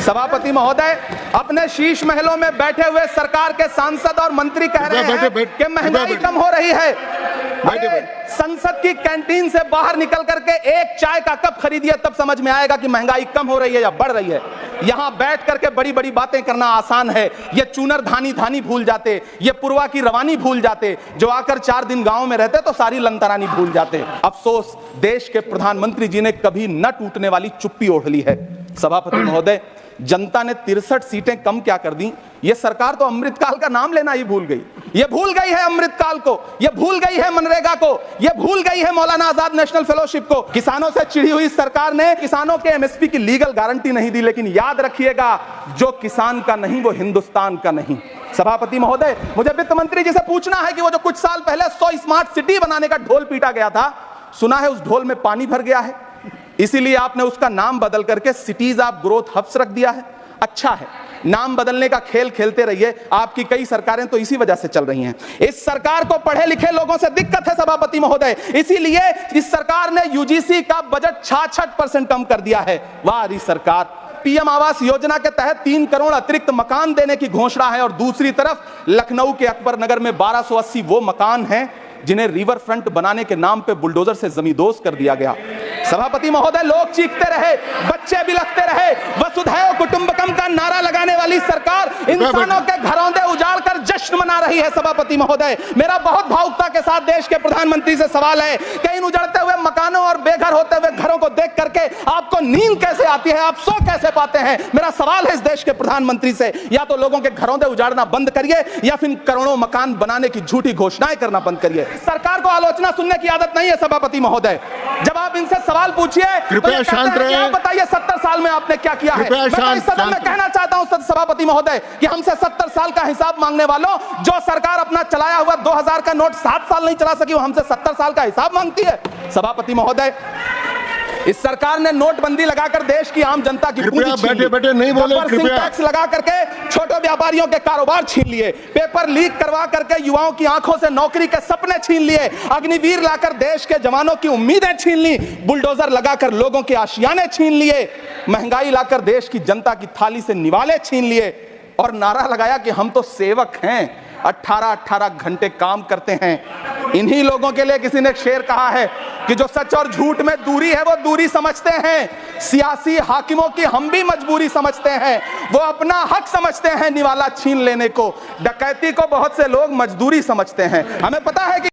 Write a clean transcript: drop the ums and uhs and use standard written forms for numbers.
सभापति महोदय, अपने शीश महलों में बैठे हुए सरकार के सांसद और मंत्री कह रहे हैं कि महंगाई कम हो रही है। संसद की कैंटीन से बाहर निकल करके एक चाय का कप खरीदिए, तब समझ में आएगा कि महंगाई कम हो रही है या बढ़ रही है। यहां बैठ करके बड़ी बड़ी बातें करना आसान है। ये चूनर धानी धानी भूल जाते, ये पुरवा की रवानी भूल जाते, जो आकर 4 दिन गांव में रहते तो सारी लंतरानी भूल जाते। अफसोस, देश के प्रधानमंत्री जी ने कभी न टूटने वाली चुप्पी ओढ़ ली है। सभापति महोदय, जनता ने 63 सीटें कम क्या कर दी? ये सरकार तो अमृतकाल का नाम लेना ही भूल गई। ये भूल गई है अमृतकाल को, ये भूल गई है मनरेगा को, ये भूल गई है मौलाना आजाद नेशनल फेलोशिप को। किसानों से चिढ़ी हुई सरकार ने किसानों के एमएसपी की लीगल गारंटी नहीं दी, लेकिन याद रखिएगा, जो किसान का नहीं वो हिंदुस्तान का नहीं। सभापति महोदय, मुझे वित्त मंत्री जी से पूछना है कि वो जो कुछ साल पहले 100 स्मार्ट सिटी बनाने का ढोल पीटा गया था, सुना है उस ढोल में पानी भर गया है, इसीलिए आपने उसका नाम बदल करके सिटीज ऑफ ग्रोथ हब्स रख दिया है। अच्छा है, नाम बदलने का खेल खेलते रहिए, आपकी कई सरकारें तो इसी वजह से चल रही हैं। इस सरकार को पढ़े लिखे लोगों से दिक्कत है सभापति महोदय, इसीलिए इस सरकार ने यूजीसी का बजट 66% कम कर दिया है। वाह रही सरकार। पीएम आवास योजना के तहत 3 करोड़ अतिरिक्त मकान देने की घोषणा है, और दूसरी तरफ लखनऊ के अकबर नगर में 1280 वो मकान हैं जिन्हें रिवर फ्रंट बनाने के नाम पे बुलडोजर से जमींदोज कर दिया गया। सभापति महोदय, लोग चीखते रहे, बच्चे बिलखते रहे, वसुधैव कुटुंबकम का नारा लगाने वाली सरकार इंसानों के घरौंदे उजाड़ कर जश्न मना रही है। सभापति महोदय, मेरा बहुत भावुकता के साथ देश के प्रधानमंत्री से सवाल है कि इन उजड़ते हुए मकानों और बेघर होते हुए घरों को देख करके आपको नींद कैसे आती है, आप सो कैसे पाते हैं? मेरा सवाल है इस देश के प्रधानमंत्री से, या तो लोगों के घरौंदे उजाड़ना बंद करिए या फिर करोड़ों मकान बनाने की झूठी घोषणाएं करना बंद करिए। सरकार को आलोचना सुनने की आदत नहीं है सभापति महोदय। जब आप इनसे सवाल पूछिए, कृपया शांत रहिए। आप बताइए 70 साल में आपने क्या किया है? मैं तो इस सदन में कहना चाहता हूं सभापति महोदय कि हमसे 70 साल का हिसाब मांगने वालों, जो सरकार अपना चलाया हुआ 2000 का नोट 7 साल नहीं चला सकी, वो हमसे 70 साल का हिसाब मांगती है। सभापति महोदय, इस सरकार ने नोटबंदी लगाकर देश की आम जनता की पूंजी छीन ली, बैठे नहीं बोले, कृपया टैक्स लगा करके छोटे व्यापारियों के कारोबार छीन लिए, पेपर लीक करवा करके युवाओं की आंखों से नौकरी के सपने छीन लिए, अग्निवीर लाकर देश के जवानों की उम्मीदें छीन ली, बुलडोजर लगाकर लोगों के आशियाने छीन लिए, महंगाई लाकर देश की जनता की थाली से निवाले छीन लिए, और नारा लगाया कि हम तो सेवक हैं, 18-18 घंटे काम करते हैं। इन्हीं लोगों के लिए किसी ने शेर कहा है कि जो सच और झूठ में दूरी है वो दूरी समझते हैं। सियासी हाकिमों की हम भी मजबूरी समझते हैं, वो अपना हक समझते हैं निवाला छीन लेने को। डकैती को बहुत से लोग मजदूरी समझते हैं। हमें पता है कि